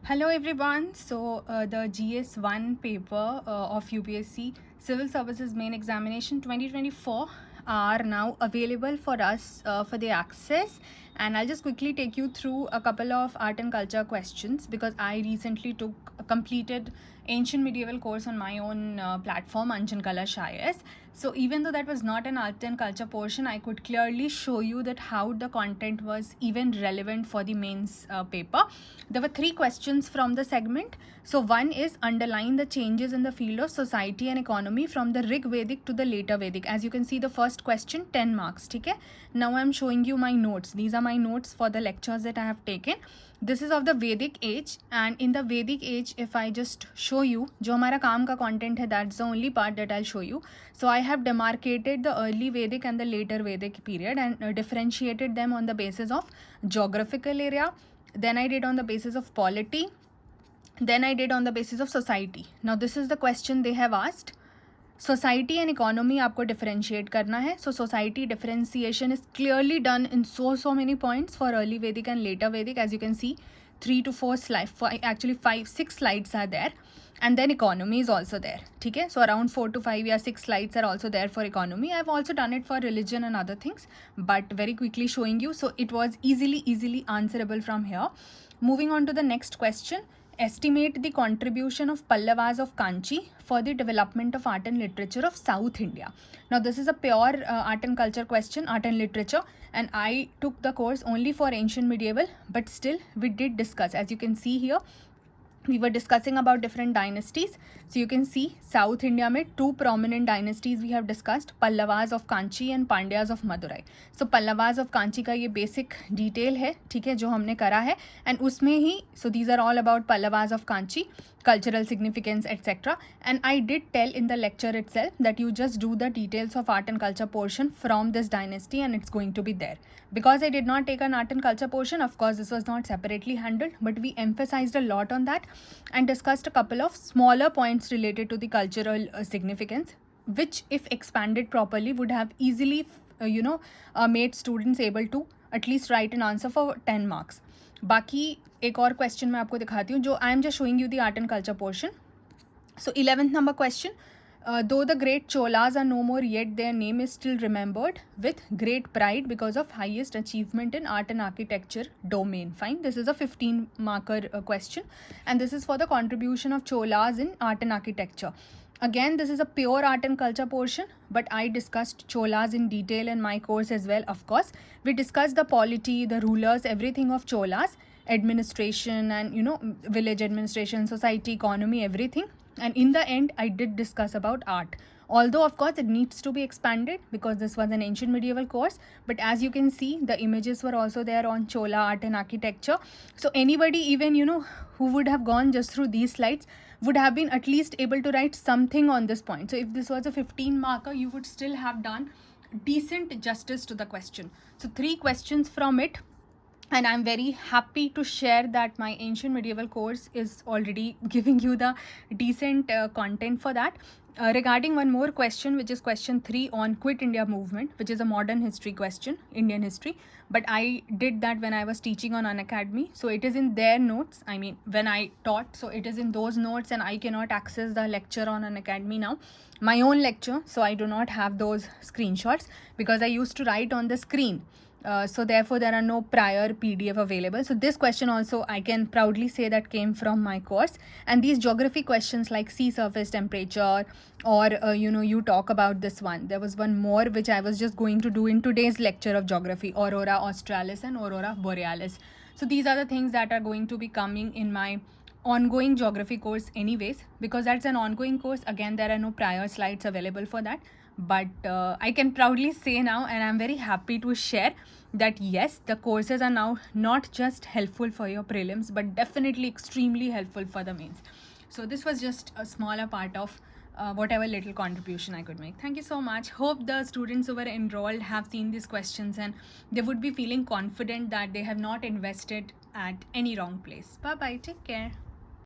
Hello everyone. So the GS1 paper of UPSC Civil Services Main Examination 2024 are now available for us for the access, and I'll just quickly take you through a couple of art and culture questions because I recently completed ancient medieval course on my own platform Anjan Kalash IS. So even though that was not an art and culture portion, I could clearly show you that how the content was even relevant for the mains paper. There were 3 questions from the segment. So one is underline the changes in the field of society and economy from the Rig Vedic to the later Vedic. As you can see, the first question 10 marks. Okay. Now I'm showing you my notes. These are my notes for the lectures that I have taken. This is of the Vedic age, and in the Vedic age, if I just show you जो हमारा काम का content है, that's the only part that I'll show you. So I have demarcated the early Vedic and the later Vedic period and differentiated them on the basis of geographical area. Then I did on the basis of polity. Then I did on the basis of society. Now this is the question they have asked. Society and economy आपको differentiate करना है. So society differentiation is clearly done in so many points for early Vedic and later Vedic. As you can see, 3 to 4 slides, actually 5, 6 slides are there, and then economy is also there. Okay, so around 4 to 5 or 6 slides are also there for economy. I've also done it for religion and other things, but very quickly showing you. So it was easily answerable from here. Moving on to the next question. Estimate the contribution of Pallavas of Kanchi for the development of art and literature of South India. Now this is a pure art and culture question, art and literature, and I took the course only for ancient medieval, but still we did discuss. As you can see here, we were discussing about different dynasties. So you can see South India में 2 prominent dynasties we have discussed, Pallavas of Kanchi and Pandyas of Madurai. So Pallavas of Kanchi का ये basic detail है, ठीक है, जो हमने करा है, and उसमें ही, so these are all about Pallavas of Kanchi, cultural significance, etc. And I did tell in the lecture itself that you just do the details of art and culture portion from this dynasty and it's going to be there. Because I did not take an art and culture portion, of course this was not separately handled, but we emphasized a lot on that and discussed a couple of smaller points related to the cultural significance, which if expanded properly would have easily made students able to at least write an answer for 10 marks. बाकी एक और question मैं आपको दिखाती हूँ जो I am just showing you the art and culture portion. So 11th number question. Though the great Cholas are no more, yet their name is still remembered with great pride because of highest achievement in art and architecture domain. Fine. This is a 15 marker question, and this is for the contribution of Cholas in art and architecture. Again, this is a pure art and culture portion, but I discussed Cholas in detail in my course as well. Of course, we discussed the polity, the rulers, everything of Cholas, administration, and village administration, society, economy, everything. And in the end, I did discuss about art, although of course it needs to be expanded because this was an ancient medieval course. But as you can see, the images were also there on Chola art and architecture. So anybody even who would have gone just through these slides would have been at least able to write something on this point. So if this was a 15 marker, you would still have done decent justice to the question. So 3 questions from it, and I'm very happy to share that my ancient medieval course is already giving you the decent content for that. Regarding one more question, which is question 3 on Quit India movement, which is a modern history question, Indian history, but I did that when I was teaching on Unacademy, so it is in their notes. I mean, when I taught, so it is in those notes, and I cannot access the lecture on Unacademy now, my own lecture, so I do not have those screenshots because I used to write on the screen. So therefore there are no prior PDF available. So this question also I can proudly say that came from my course. And these geography questions like sea surface temperature, or you talk about this one. There was one more which I was just going to do in today's lecture of geography, Aurora Australis and Aurora Borealis. So these are the things that are going to be coming in my ongoing geography course anyways, because that's an ongoing course. Again, there are no prior slides available for that, but I can proudly say now, and I'm very happy to share that yes, the courses are now not just helpful for your prelims, but definitely extremely helpful for the mains. So this was just a smaller part of whatever little contribution I could make. Thank you so much. Hope the students who were enrolled have seen these questions and they would be feeling confident that they have not invested at any wrong place. Bye bye. Take care.